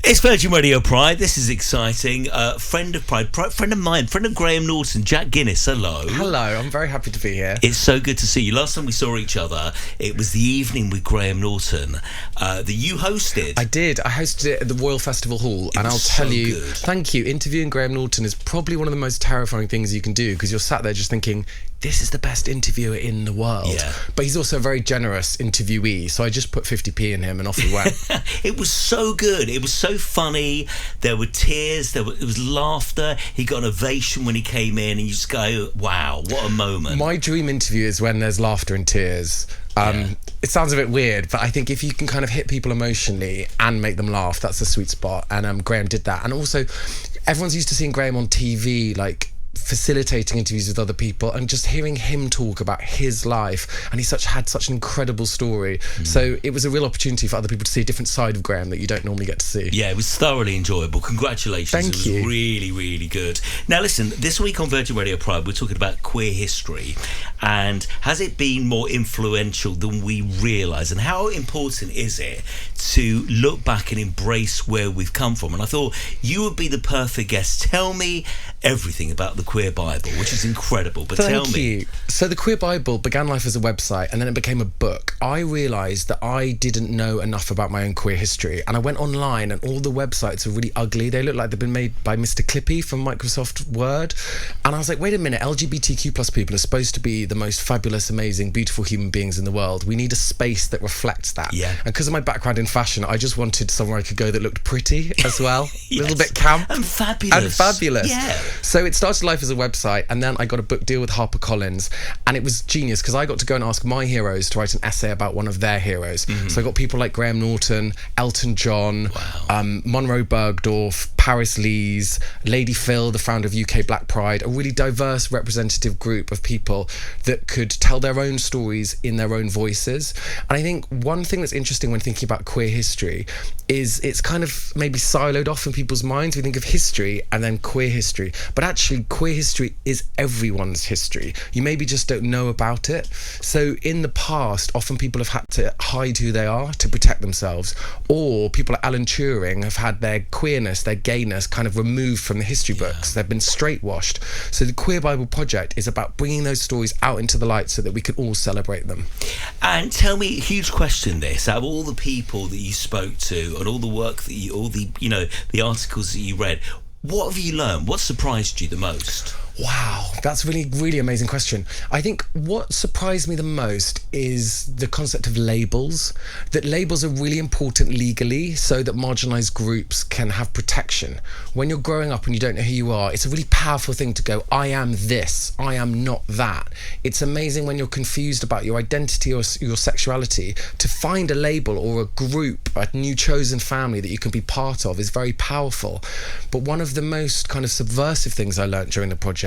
It's Virgin Radio Pride. This is exciting. Friend of Pride, friend of mine, friend of Graham Norton, Jack Guinness. Hello. Hello, I'm very happy to be here. It's so good to see you. Last time we saw each other, it was the evening with Graham Norton that you hosted. I did. I hosted it at the Royal Festival Hall, and I'll tell you, thank you. Interviewing Graham Norton is probably one of the most terrifying things you can do, because you're sat there just thinking, this is the best interviewer in the world. Yeah. But he's also a very generous interviewee, so I just put 50p in him and off he went. It was so good. It was so funny. There were tears. It was laughter. He got an ovation when he came in, and you just go, wow, what a moment. My dream interview is when there's laughter and tears. It sounds a bit weird, but I think if you can kind of hit people emotionally and make them laugh, that's a sweet spot. And Graham did that. And also, everyone's used to seeing Graham on TV, like facilitating interviews with other people, and just hearing him talk about his life, and he had such an incredible story. So it was a real opportunity for other people to see a different side of Graham that you don't normally get to see. Yeah, it was thoroughly enjoyable. Congratulations. Thank you. It was really, really good. Now listen, this week on Virgin Radio Pride we're talking about queer history, and has it been more influential than we realise, and how important is it to look back and embrace where we've come from? And I thought you would be the perfect guest. Tell me everything about the Queer Bible, which is incredible, but tell me. Thank you. So the Queer Bible began life as a website, and then it became a book. I realised that I didn't know enough about my own queer history, and I went online, and all the websites are really ugly. They look like they've been made by Mr. Clippy from Microsoft Word. And I was like, wait a minute, LGBTQ plus people are supposed to be the most fabulous, amazing, beautiful human beings in the world. We need a space that reflects that. Yeah. And because of my background in fashion, I just wanted somewhere I could go that looked pretty as well. Yes. A little bit camp. And fabulous. Yeah. So it started life as a website, and then I got a book deal with HarperCollins, and it was genius because I got to go and ask my heroes to write an essay about one of their heroes. So I got people like Graham Norton, Elton John, Monroe Bergdorf, Paris Lees, Lady Phil, the founder of UK Black Pride, a really diverse representative group of people that could tell their own stories in their own voices. And I think one thing that's interesting when thinking about queer history is it's kind of maybe siloed off in people's minds. We think of history and then queer history, but actually queer history is everyone's history. You maybe just don't know about it. So in the past, often people have had to hide who they are to protect themselves, or people like Alan Turing have had their queerness, their gayness kind of removed from the history books. They've been straight-washed. So the Queer Bible Project is about bringing those stories out into the light so that we can all celebrate them. And tell me, huge question this, out of all the people that you spoke to and all the work that you, all the, you know, the articles that you read, what have you learned? What surprised you the most? Wow, that's a really, really amazing question. I think what surprised me the most is the concept of labels, that labels are really important legally so that marginalised groups can have protection. When you're growing up and you don't know who you are, it's a really powerful thing to go, I am this, I am not that. It's amazing when you're confused about your identity or your sexuality, to find a label or a group, a new chosen family that you can be part of is very powerful. But one of the most kind of subversive things I learned during the project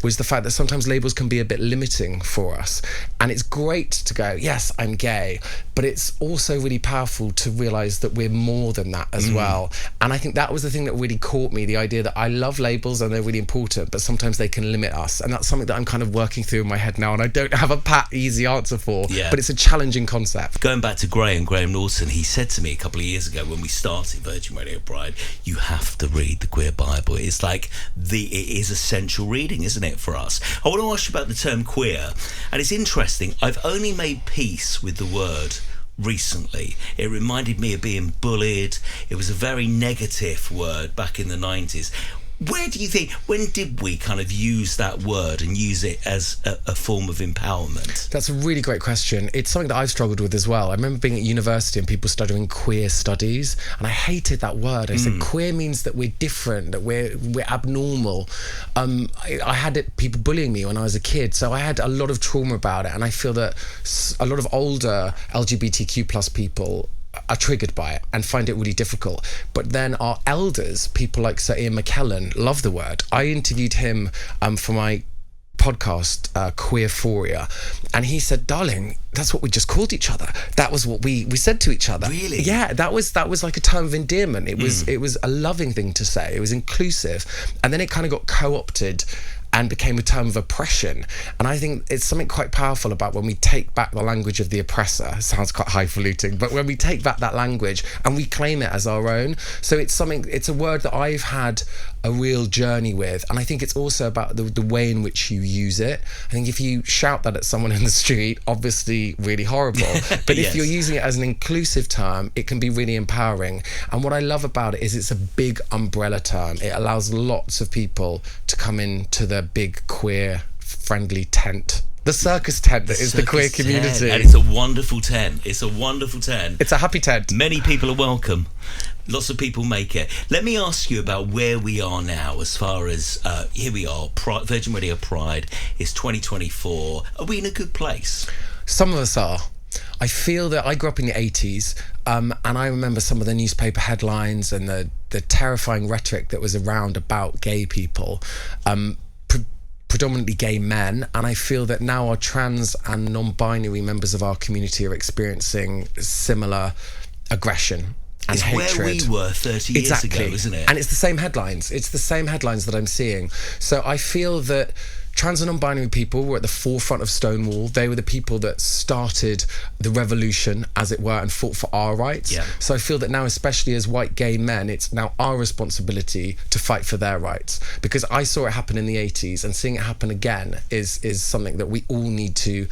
was the fact that sometimes labels can be a bit limiting for us. And it's great to go, yes, I'm gay, but it's also really powerful to realise that we're more than that as well. And I think that was the thing that really caught me, the idea that I love labels and they're really important, but sometimes they can limit us. And that's something that I'm kind of working through in my head now, and I don't have a pat, easy answer for, but it's a challenging concept. Going back to Graham Norton, he said to me a couple of years ago when we started Virgin Radio Pride, you have to read the Queer Bible. It's like it is essential reading, isn't it, for us? I want to ask you about the term queer, and it's interesting. I've only made peace with the word recently. It reminded me of being bullied. It was a very negative word back in the 90s. Where do you think, when did we kind of use that word and use it as a form of empowerment? That's a really great question. It's something that I've struggled with as well. I remember being at university and people studying queer studies, and I hated that word. I said queer means that we're different, that we're abnormal. I had people bullying me when I was a kid, so I had a lot of trauma about it, and I feel that a lot of older LGBTQ plus people are triggered by it and find it really difficult. But then our elders, people like Sir Ian McKellen, love the word. I interviewed him for my podcast, Queerphoria, and he said, darling, that's what we just called each other. That was what we said to each other. Really? Yeah, that was like a term of endearment. It was a loving thing to say. It was inclusive. And then it kind of got co-opted and became a term of oppression. And I think it's something quite powerful about when we take back the language of the oppressor. It sounds quite highfalutin, but when we take back that language and we claim it as our own. So it's a word that I've had a real journey with, and I think it's also about the way in which you use it. I think if you shout that at someone in the street, obviously really horrible, but Yes. if you're using it as an inclusive term, it can be really empowering. And what I love about it is it's a big umbrella term. It allows lots of people to come into the big queer friendly tent, the circus tent that is the queer Circus community. tent. And it's a wonderful tent. It's a wonderful tent. It's a happy tent. Many people are welcome. Lots of people make it. Let me ask you about where we are now as far as, here we are, Virgin Radio Pride is 2024. Are we in a good place? Some of us are. I feel that I grew up in the 80s, and I remember some of the newspaper headlines and the terrifying rhetoric that was around about gay people, predominantly gay men. And I feel that now our trans and non-binary members of our community are experiencing similar aggression and It's hatred. where we were 30 years ago, isn't it? And it's the same headlines. It's the same headlines that I'm seeing. So I feel that trans and non-binary people were at the forefront of Stonewall. They were the people that started the revolution, as it were, and fought for our rights. Yeah. So I feel that now, especially as white gay men, it's now our responsibility to fight for their rights. Because I saw it happen in the 80s, and seeing it happen again is something that we all need to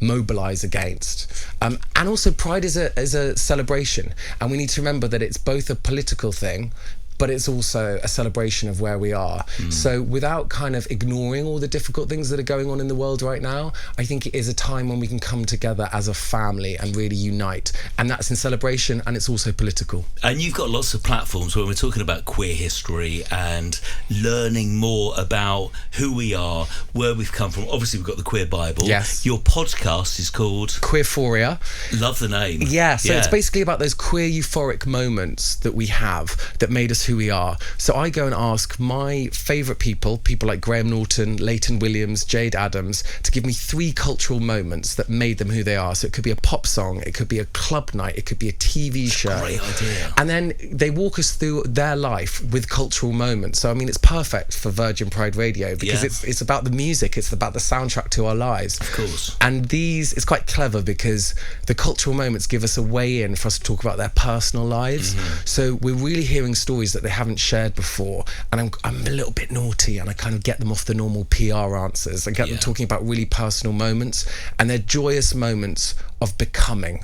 mobilize against. And also Pride is a celebration, and we need to remember that it's both a political thing, but it's also a celebration of where we are. So without kind of ignoring all the difficult things that are going on in the world right now, I think it is a time when we can come together as a family and really unite. And that's in celebration, and it's also political. And you've got lots of platforms where we're talking about queer history and learning more about who we are, where we've come from. Obviously, we've got the Queer Bible. Yes. Your podcast is called Queerphoria. Love the name. Yeah, so it's basically about those queer euphoric moments that we have that made us who we are. So I go and ask my favourite people like Graham Norton, Layton Williams, Jayde Adams, to give me 3 cultural moments that made them who they are. So it could be a pop song, it could be a club night, it could be a TV show. Great idea. And then they walk us through their life with cultural moments. So I mean, it's perfect for Virgin Pride Radio because it's about the music, it's about the soundtrack to our lives. Of course. And it's quite clever because the cultural moments give us a way in for us to talk about their personal lives. So we're really hearing stories that they haven't shared before, and I'm a little bit naughty, and I kind of get them off the normal PR answers and get them talking about really personal moments, and they're joyous moments of becoming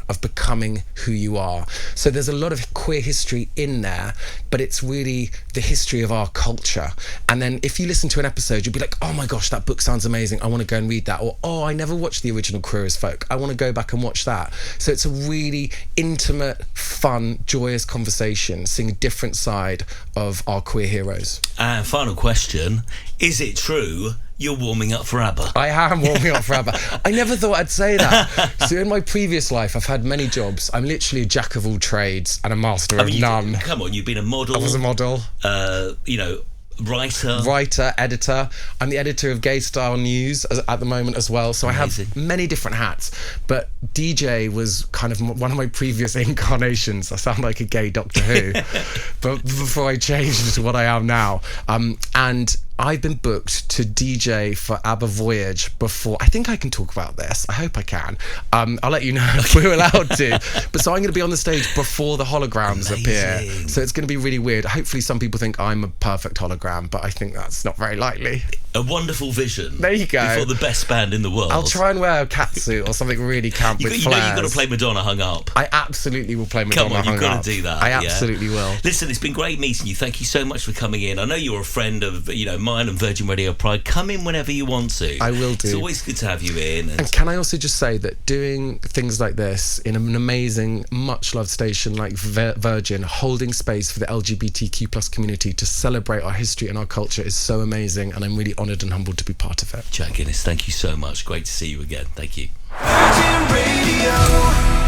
who you are. So there's a lot of queer history in there, but it's really the history of our culture. And then if you listen to an episode, you'll be like, oh my gosh, that book sounds amazing, I want to go and read that. Or, oh, I never watched the original Queer as Folk, I want to go back and watch that. So it's a really intimate, fun, joyous conversation, seeing a different side of our queer heroes. And final question, is it true you're warming up for ABBA? I am warming up for ABBA. I never thought I'd say that. So in my previous life, I've had many jobs. I'm literally a jack of all trades and a master of none. Come on, you've been a model. I was a model. Writer, editor. I'm the editor of Gay Style News at the moment as well. So Amazing. I have many different hats. But DJ was kind of one of my previous incarnations. I sound like a gay Doctor Who. But before I changed into what I am now. And I've been booked to DJ for ABBA Voyage before. I think I can talk about this. I hope I can. I'll let you know if we're allowed to. But so I'm going to be on the stage before the holograms appear. So it's going to be really weird. Hopefully some people think I'm a perfect hologram, but I think that's not very likely. A wonderful vision. There you go. Before the best band in the world. I'll try and wear a catsuit or something really camp with flares. You know you've got to play Madonna hung up. I absolutely will play Madonna hung up. Come on, you've got to do that. I absolutely will. Listen, it's been great meeting you. Thank you so much for coming in. I know you're a friend of mine and Virgin Radio Pride. Come in whenever you want to. I will do. It's always good to have you in. And can I also just say that doing things like this in an amazing, much loved station like Virgin, holding space for the LGBTQ+ community to celebrate our history and our culture is so amazing, and I'm really honoured and humbled to be part of it. Jack Guinness, thank you so much. Great to see you again. Thank you. Virgin Radio.